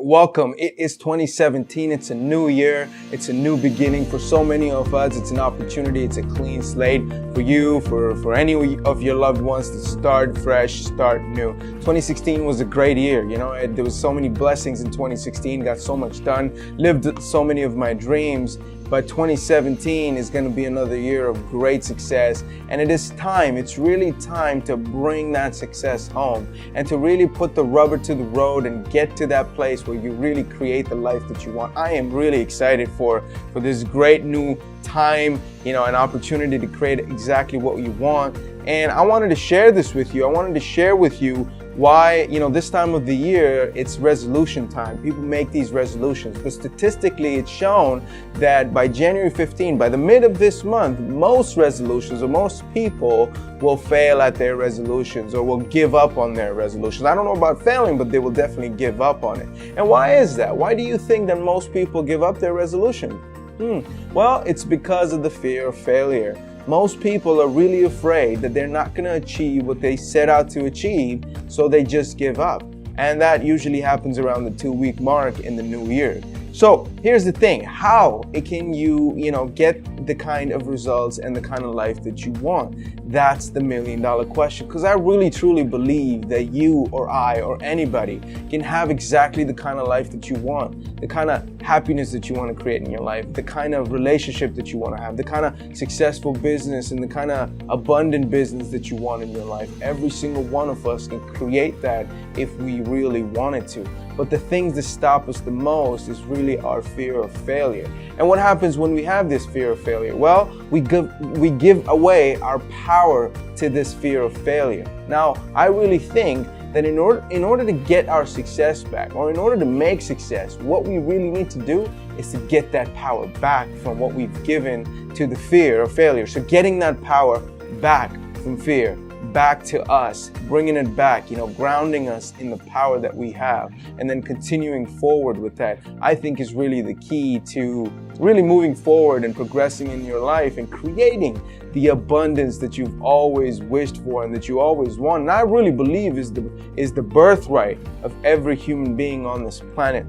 Welcome. It is 2017. It's a new year. It's a new beginning for so many of us. It's an opportunity. It's a clean slate for you, for any of your loved ones to start fresh, start new. 2016 was a great year. There was so many blessings in 2016. Got so much done. Lived so many of my dreams. But 2017 is going to be another year of great success. And it is time, it's really time to bring that success home and to really put the rubber to the road and get to that place where you really create the life that you want. I am really excited for this great new time, an opportunity to create exactly what you want. And I wanted to share this with you. I wanted to share with you why, this time of the year, it's resolution time. People make these resolutions, but statistically it's shown that by January 15, by the mid of this month, most resolutions or most people will fail at their resolutions or will give up on their resolutions. I don't know about failing, but they will definitely give up on it. And why is that? Why do you think that most people give up their resolution? Well, it's because of the fear of failure. Most people are really afraid that they're not going to achieve what they set out to achieve, so they just give up. And that usually happens around the 2-week mark in the new year. So here's the thing, how can you, get the kind of results and the kind of life that you want? That's the $1 million question, because I really truly believe that you or I or anybody can have exactly the kind of life that you want, the kind of happiness that you want to create in your life, the kind of relationship that you want to have, the kind of successful business and the kind of abundant business that you want in your life. Every single one of us can create that if we really wanted to. But the things that stop us the most is really our fear of failure. And what happens when we have this fear of failure? Well, we give away our power to this fear of failure. Now, I really think that in order to get our success back, or in order to make success, what we really need to do is to get that power back from what we've given to the fear of failure. So getting that power back from fear, back to us, bringing it back, grounding us in the power that we have, and then continuing forward with that, I think is really the key to really moving forward and progressing in your life and creating the abundance that you've always wished for and that you always want. And I really believe is the birthright of every human being on this planet.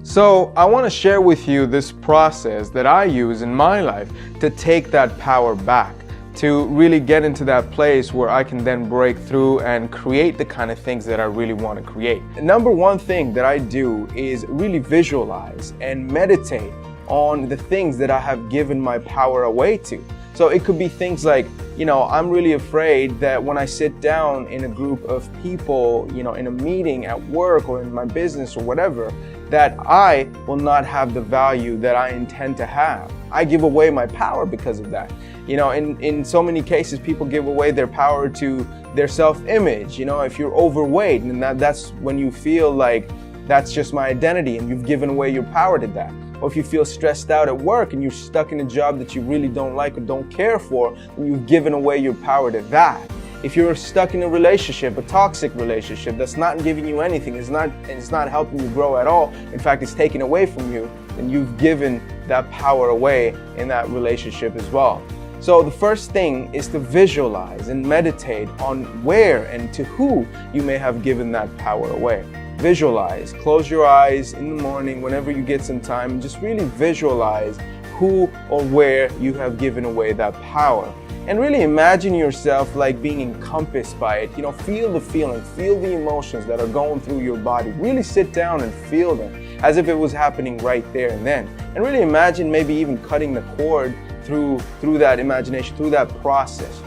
So I want to share with you this process that I use in my life to take that power back, to really get into that place where I can then break through and create the kind of things that I really want to create. The number one thing that I do is really visualize and meditate on the things that I have given my power away to. So it could be things like, I'm really afraid that when I sit down in a group of people, in a meeting at work or in my business or whatever, that I will not have the value that I intend to have. I give away my power because of that. In so many cases, people give away their power to their self-image. If you're overweight, and that's when you feel like that's just my identity and you've given away your power to that. Or if you feel stressed out at work and you're stuck in a job that you really don't like or don't care for, then you've given away your power to that. If you're stuck in a relationship, a toxic relationship that's not giving you anything, it's not helping you grow at all, in fact it's taken away from you, then you've given that power away in that relationship as well. So the first thing is to visualize and meditate on where and to who you may have given that power away. Visualize, close your eyes in the morning whenever you get some time, and just really visualize who or where you have given away that power. And really imagine yourself like being encompassed by it. Feel the feeling, feel the emotions that are going through your body. Really sit down and feel them as if it was happening right there and then. And really imagine maybe even cutting the cord through that imagination, through that process.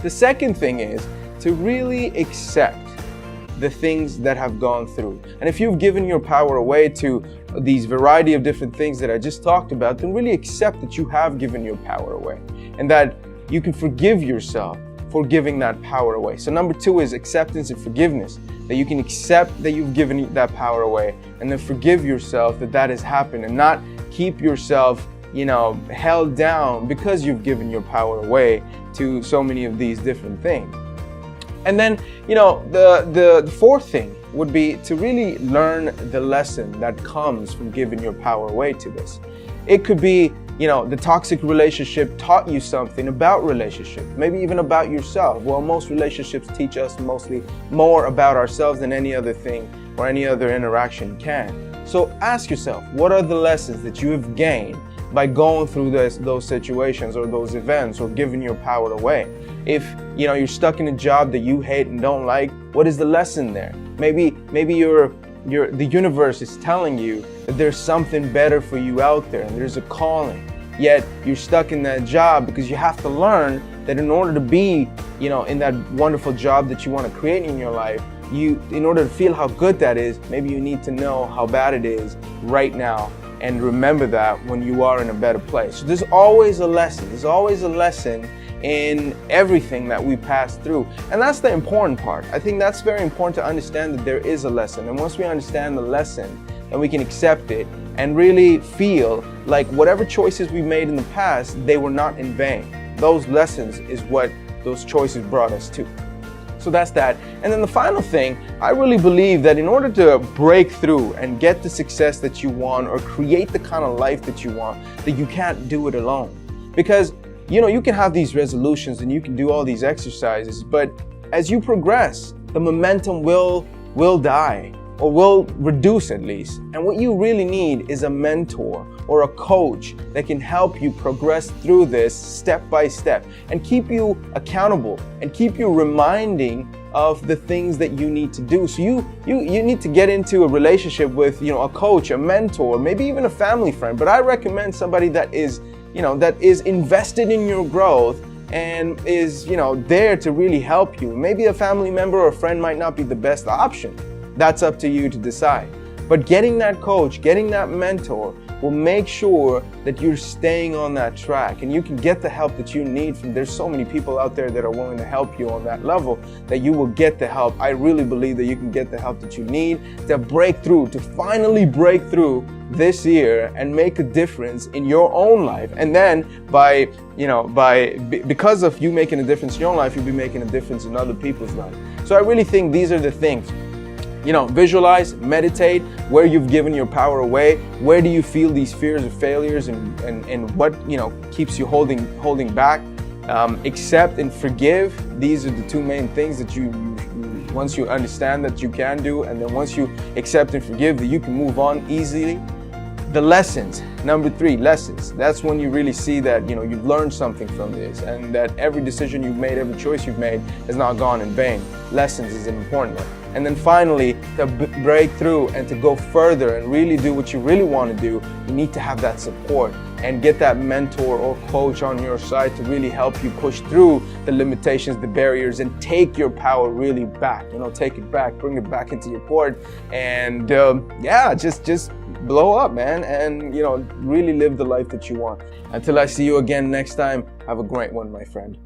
The second thing is to really accept the things that have gone through. And if you've given your power away to these variety of different things that I just talked about, then really accept that you have given your power away and that you can forgive yourself for giving that power away. So number 2 is acceptance and forgiveness, that you can accept that you've given that power away and then forgive yourself that has happened and not keep yourself held down because you've given your power away to so many of these different things. And then, the fourth thing would be to really learn the lesson that comes from giving your power away to this. It could be, the toxic relationship taught you something about relationships, maybe even about yourself. Well, most relationships teach us mostly more about ourselves than any other thing. or any other interaction can. So ask yourself, what are the lessons that you have gained by going through those situations or those events or giving your power away? If you're stuck in a job that you hate and don't like, what is the lesson there? Maybe the universe is telling you that there's something better for you out there and there's a calling. Yet you're stuck in that job because you have to learn that in order to be, in that wonderful job that you want to create in your life, in order to feel how good that is, maybe you need to know how bad it is right now and remember that when you are in a better place. So there's always a lesson. There's always a lesson in everything that we pass through. And that's the important part. I think that's very important to understand that there is a lesson. And once we understand the lesson, then we can accept it and really feel like whatever choices we made in the past, they were not in vain. Those lessons is what those choices brought us to. So that's that. And then the final thing, I really believe that in order to break through and get the success that you want or create the kind of life that you want, that you can't do it alone. Because you can have these resolutions and you can do all these exercises, but as you progress, the momentum will die or will reduce at least. And what you really need is a mentor or a coach that can help you progress through this step by step and keep you accountable and keep you reminding of the things that you need to do. So you need to get into a relationship with a coach, a mentor, maybe even a family friend. But I recommend somebody that is invested in your growth and is there to really help you. Maybe a family member or a friend might not be the best option. That's up to you to decide. But getting that coach, getting that mentor will make sure that you're staying on that track and you can get the help that you need from. There's so many people out there that are willing to help you on that level that you will get the help. I really believe that you can get the help that you need to break through, to finally break through this year and make a difference in your own life. And then because of you making a difference in your own life, you'll be making a difference in other people's lives. So I really think these are the things. Visualize, meditate where you've given your power away. Where do you feel these fears of failures and what keeps you holding back? Accept and forgive. These are the two main things that you once you understand that you can do, and then once you accept and forgive, that you can move on easily. The lessons, number 3, lessons. That's when you really see that you've learned something from this and that every decision you've made, every choice you've made has not gone in vain. Lessons is an important one. And then finally, to break through and to go further and really do what you really want to do, you need to have that support and get that mentor or coach on your side to really help you push through the limitations, the barriers, and take your power really back. Take it back, bring it back into your court, and just blow up, man, and really live the life that you want. Until I see you again next time, have a great one, my friend.